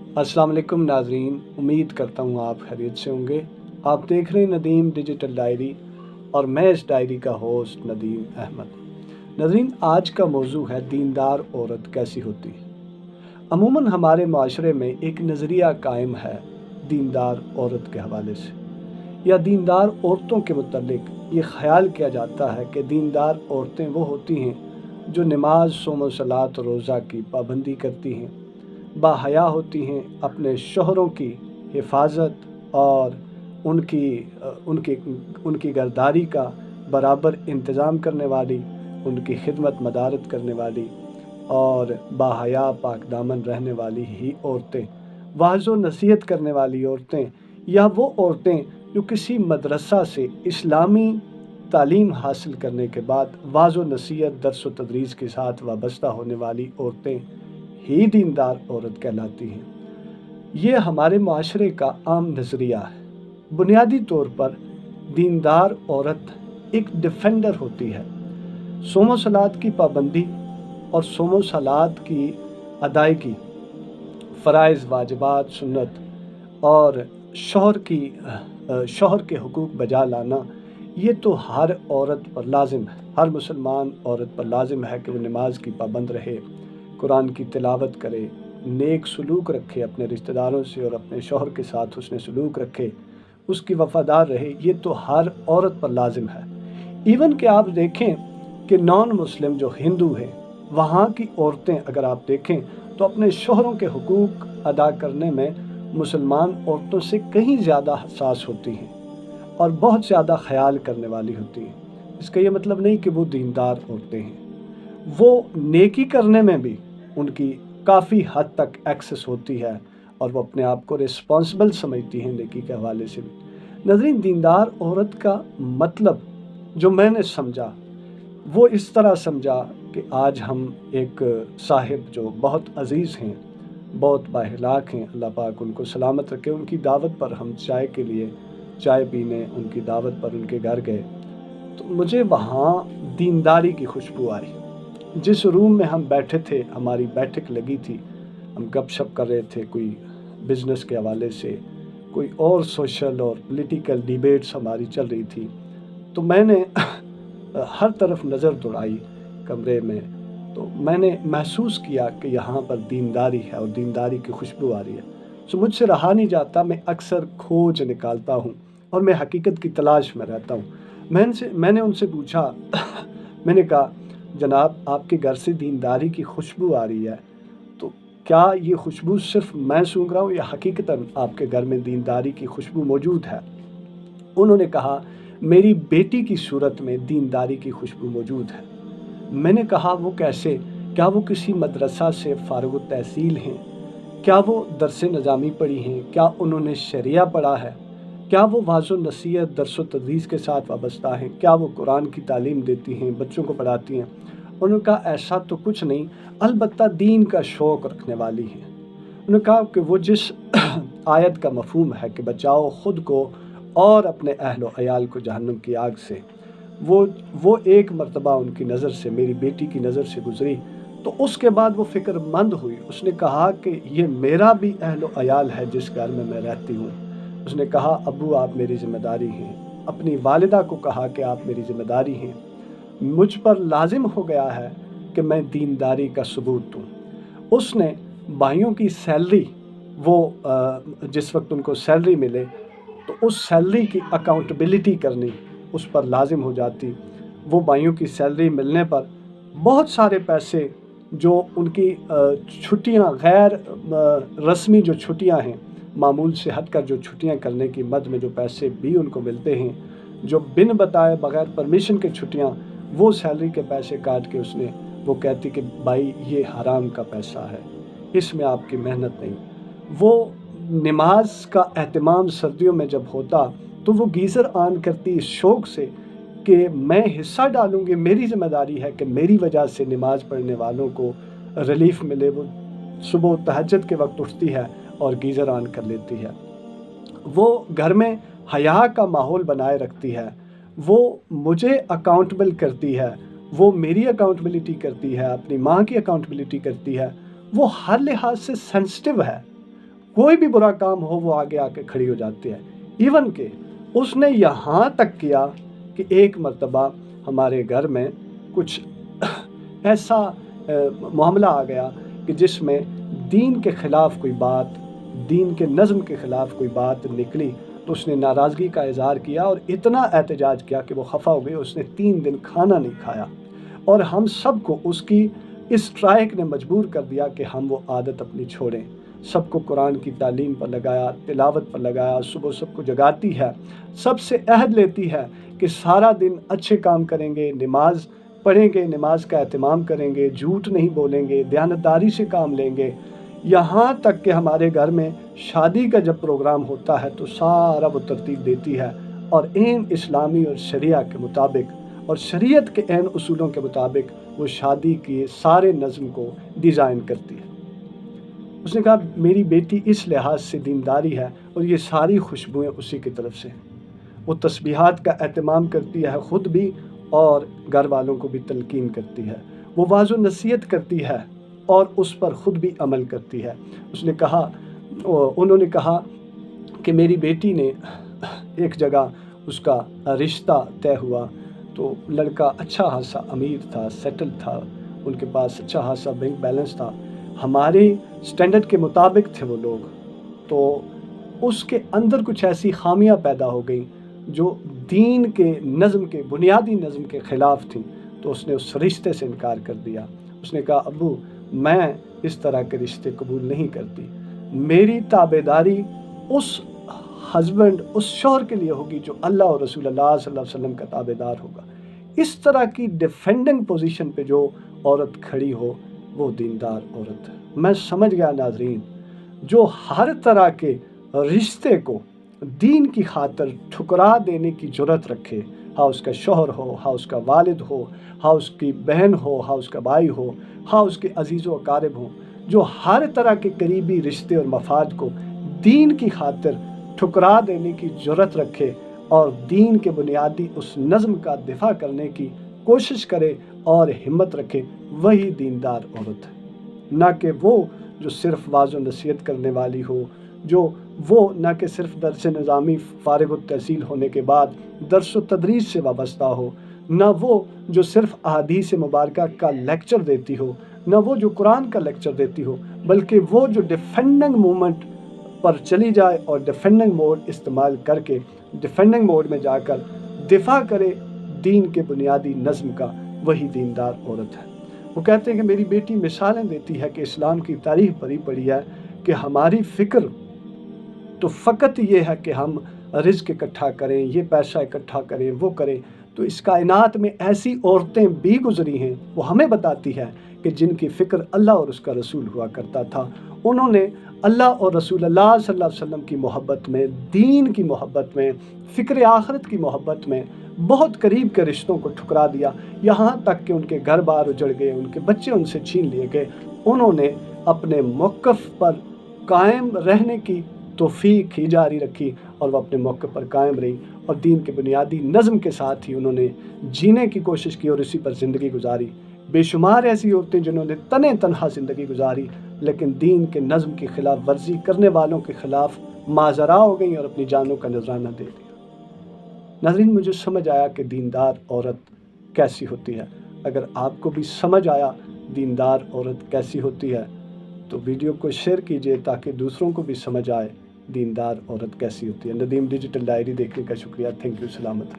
अस्सलाम वालेकुम नाज़रीन, उम्मीद करता हूँ आप खैरियत से होंगे। आप देख रहे हैं नदीम डिजिटल डायरी और मैं इस डायरी का होस्ट नदीम अहमद। नाज़रीन, आज का मौजू है दीनदार औरत कैसी होती है। अमूमन हमारे माशरे में एक नज़रिया कायम है दीनदार औरत के हवाले से, या दीनदार औरतों के मुतल्लिक ये ख्याल किया जाता है कि दीनदार औरतें वो होती हैं जो नमाज, सोम व सलात, रोज़ा की पाबंदी करती हैं, बाहया होती हैं, अपने शोहरों की हिफाजत और उनकी उनकी उनकी गर्दारी का बराबर इंतज़ाम करने वाली, उनकी खिदमत मदारत करने वाली और बाहया पाक दामन रहने वाली ही औरतें, वाज़ो नसीहत करने वाली औरतें, या वो औरतें जो किसी मदरसा से इस्लामी तालीम हासिल करने के बाद वाज़ो नसीहत, दर्स व तदरीस के साथ वाबस्ता होने वाली औरतें ही दीनदार औरत कहलाती हैं। ये हमारे माशरे का आम नज़रिया है। बुनियादी तौर पर दीनदार औरत एक डिफेंडर होती है। सोम व सलात की पाबंदी और सोम व सलात की अदायगी, फ़राइज़, वाजिबात, सुन्नत और शौहर के हुकूक बजा लाना, ये तो हर औरत पर लाजिम है, हर मुसलमान औरत पर लाजिम है कि वो नमाज की पाबंद रहे, कुरान की तिलावत करे, नेक सलूक रखे अपने रिश्तेदारों से और अपने शौहर के साथ उसने सलूक रखे, उसकी वफ़ादार रहे। ये तो हर औरत पर लाजिम है। इवन कि आप देखें कि नॉन मुस्लिम जो हिंदू हैं, वहाँ की औरतें अगर आप देखें तो अपने शौहरों के हुकूक अदा करने में मुसलमान औरतों से कहीं ज़्यादा हसास होती हैं और बहुत ज़्यादा ख्याल करने वाली होती हैं। इसका ये मतलब नहीं कि वो दीनदार औरतें हैं, वो नेकी करने में भी उनकी काफ़ी हद तक एक्सेस होती है और वो अपने आप को रिस्पॉन्सिबल समझती हैं नेकी के हवाले से भी। नाज़रीन, दीनदार औरत का मतलब जो मैंने समझा वो इस तरह समझा कि आज हम एक साहिब जो बहुत अज़ीज़ हैं, बहुत बाहिलाक हैं, अल्लाह पाक उनको सलामत रखे, उनकी दावत पर हम चाय के लिए चाय पीने उनकी दावत पर उनके घर गए तो मुझे वहाँ दीनदारी की खुशबू आई। जिस रूम में हम बैठे थे, हमारी बैठक लगी थी, हम गपशप कर रहे थे कोई बिज़नेस के हवाले से, कोई और सोशल और पॉलिटिकल डिबेट्स हमारी चल रही थी। तो मैंने हर तरफ नज़र दौड़ाई कमरे में, तो मैंने महसूस किया कि यहाँ पर दीनदारी है और दीनदारी की खुशबू आ रही है। तो मुझसे रहा नहीं जाता, मैं अक्सर खोज निकालता हूँ और मैं हकीकत की तलाश में रहता हूँ। मैंने उनसे पूछा मैंने कहा, जनाब, आपके घर से दीनदारी की खुशबू आ रही है, तो क्या ये खुशबू सिर्फ मैं सूंघ रहा हूँ या हकीकतन आपके घर में दीनदारी की खुशबू मौजूद है? उन्होंने कहा, मेरी बेटी की सूरत में दीनदारी की खुशबू मौजूद है। मैंने कहा, वो कैसे? क्या वो किसी मदरसा से फारिग तहसील हैं? क्या वो दरस निज़ामी पढ़ी हैं? क्या उन्होंने शरिया पढ़ा है? क्या वो वाज़ो नसीहत, दर्स व तदरीस के साथ वाबस्ता हैं? क्या वो कुरान की तालीम देती हैं, बच्चों को पढ़ाती हैं? उन्होंने कहा, ऐसा तो कुछ नहीं, अलबत्ता दीन का शौक़ रखने वाली हैं। उन्होंने कहा कि वो जिस आयत का मफ़हूम है कि बचाओ ख़ुद को और अपने अहल व अयाल को जहन्नम की आग से, वो एक मर्तबा उनकी नज़र से, मेरी बेटी की नज़र से गुज़री तो उसके बाद वो फ़िक्रमंद हुई। उसने कहा कि ये मेरा भी अहल व अयाल है जिस घर में मैं रहती हूँ। उसने कहा, अब्बू आप मेरी ज़िम्मेदारी हैं। अपनी वालिदा को कहा कि आप मेरी ज़िम्मेदारी हैं, मुझ पर लाजिम हो गया है कि मैं दीनदारी का सबूत दूँ। उसने भाइयों की सैलरी, वो जिस वक्त उनको सैलरी मिले तो उस सैलरी की अकाउंटेबिलिटी करनी उस पर लाजिम हो जाती। वो भाइयों की सैलरी मिलने पर बहुत सारे पैसे जो उनकी छुट्टियां, गैर रस्मी जो छुट्टियां हैं, मामूल से हटकर जो छुट्टियां करने की मद में जो पैसे भी उनको मिलते हैं, जो बिन बताए बग़ैर परमिशन के छुट्टियां, वो सैलरी के पैसे काट के वो कहती कि भाई ये हराम का पैसा है, इसमें आपकी मेहनत नहीं। वो नमाज का एहतमाम सर्दियों में जब होता तो वो गीज़र ऑन करती इस शौक़ से कि मैं हिस्सा डालूँगी, मेरी ज़िम्मेदारी है कि मेरी वजह से नमाज़ पढ़ने वालों को रिलीफ़ मिले। वो सुबह तहज्जुद के वक्त उठती है और गीज़र ऑन कर लेती है। वो घर में हया का माहौल बनाए रखती है। वो मुझे अकाउंटेबल करती है, वो मेरी अकाउंटेबिलिटी करती है, अपनी माँ की अकाउंटेबिलिटी करती है। वो हर लिहाज से सेंसिटिव है। कोई भी बुरा काम हो वो आगे आके खड़ी हो जाती है। इवन कि उसने यहाँ तक किया कि एक मर्तबा हमारे घर में कुछ ऐसा मामला आ गया कि जिसमें दीन के ख़िलाफ़ कोई बात, दीन के नज़्म के ख़िलाफ़ कोई बात निकली, तो उसने नाराज़गी का इज़हार किया और इतना एहतजाज किया कि वो खफ़ा हो गई। उसने 3 दिन खाना नहीं खाया और हम सब को उसकी इस स्ट्राइक ने मजबूर कर दिया कि हम वो आदत अपनी छोड़ें। सबको कुरान की तालीम पर लगाया, तिलावत पर लगाया, सुबह सबको जगाती है, सबसे अहद लेती है कि सारा दिन अच्छे काम करेंगे, नमाज पढ़ेंगे, नमाज का एहतमाम करेंगे, झूठ नहीं बोलेंगे, दयानतदारी से काम लेंगे। यहाँ तक कि हमारे घर में शादी का जब प्रोग्राम होता है तो सारा वो तरतीब देती है और इन इस्लामी और शरिया के मुताबिक और शरीयत के ऐन उसूलों के मुताबिक वो शादी के सारे नज़्म को डिज़ाइन करती है। उसने कहा मेरी बेटी इस लिहाज से दीनदारी है और ये सारी खुशबुएँ उसी की तरफ से। वो तस्बीहात का एहतमाम करती है ख़ुद भी और घर वालों को भी तलकीन करती है। वो वाज़ो नसीहत करती है और उस पर ख़ुद भी अमल करती है। उसने कहा, उन्होंने कहा कि मेरी बेटी ने एक जगह उसका रिश्ता तय हुआ तो लड़का अच्छा खासा अमीर था, सेटल था, उनके पास अच्छा खासा बैंक बैलेंस था, हमारे स्टैंडर्ड के मुताबिक थे वो लोग। तो उसके अंदर कुछ ऐसी खामियां पैदा हो गई जो दीन के नज़्म के बुनियादी नज़्म के ख़िलाफ़ थी। तो उसने उस रिश्ते से इनकार कर दिया। उसने कहा अब्बू मैं इस तरह के रिश्ते कबूल नहीं करती, मेरी ताबेदारी उस हस्बैंड, उस शौहर के लिए होगी जो अल्लाह और रसूल अल्लाह सल्लल्लाहु अलैहि वसल्लम का ताबेदार होगा। इस तरह की डिफेंडिंग पोजीशन पे जो औरत खड़ी हो वो दीनदार औरत है। मैं समझ गया नाज़रीन, जो हर तरह के रिश्ते को दीन की खातिर ठुकरा देने की जुर्रत रखे, हाँ उसका शौहर हो, हाँ उसका वालिद हो, हाँ उसकी बहन हो, हाँ उसका भाई हो, हाँ उसके अजीज़ व अकारिब हो, जो हर तरह के करीबी रिश्ते और मफाद को दीन की खातिर ठुकरा देने की जुर्रत रखे और दीन के बुनियादी उस नज़्म का दिफा करने की कोशिश करे और हिम्मत रखे, वही दीनदार औरत है। ना कि वो जो सिर्फ़ वाज़ो नसीहत करने वाली हो, जो वो ना कि सिर्फ दर्स निज़ामी फ़ारिग़ तहसील होने के बाद दर्स व तदरीस से वाबस्ता हो, ना वो जो सिर्फ अहादीस मुबारका का लेक्चर देती हो, ना वो जो कुरान का लेक्चर देती हो, बल्कि वो जो डिफेंडिंग मूवमेंट पर चली जाए और डिफेंडिंग मोड इस्तेमाल करके डिफेंडिंग मोड में जाकर दिफा करे दीन के बुनियादी नज़्म का, वही दीनदार औरत है। वो कहते हैं कि मेरी बेटी मिसालें देती है कि इस्लाम की तारीख़ भरी पड़ी है कि हमारी फ़िक्र तो फ़कत ये है कि हम रिज़्क़ इकट्ठा करें, ये पैसा इकट्ठा करें, वो करें। तो इस कायनात में ऐसी औरतें भी गुज़री हैं, वो हमें बताती है कि जिनकी फ़िक्र अल्लाह और उसका रसूल हुआ करता था। उन्होंने अल्लाह और रसूल अल्लाह सल्लल्लाहु अलैहि वसल्लम की मोहब्बत में, दीन की मोहब्बत में, फ़िक्र आखिरत की मोहब्बत में बहुत करीब के रिश्तों को ठुकरा दिया। यहाँ तक कि उनके घर बार उजड़ गए, उनके बच्चे उनसे छीन लिए गए। उन्होंने अपने मौक़िफ़ पर कायम रहने की तौफ़ीक ही जारी रखी और वह अपने मौक़िफ़ पर कायम रही और दीन के बुनियादी नज़्म के साथ ही उन्होंने जीने की कोशिश की और इसी पर ज़िंदगी गुजारी। बेशुमार ऐसी औरतें जिन्होंने तने तनहा ज़िंदगी गुजारी, लेकिन दीन के नज़्म की ख़िलाफ़ वर्जी करने वालों के ख़िलाफ़ माज़रा हो गई और अपनी जानों का नजराना दे दिया। नाज़रीन, मुझे समझ आया कि दीनदार औरत कैसी होती है। अगर आपको भी समझ आया दीनदार औरत कैसी होती है तो वीडियो को शेयर कीजिए ताकि दूसरों को भी समझ आए दीनदार औरत कैसी होती है। नदीम डिजिटल डायरी देखने का शुक्रिया। Thank you. सलामत।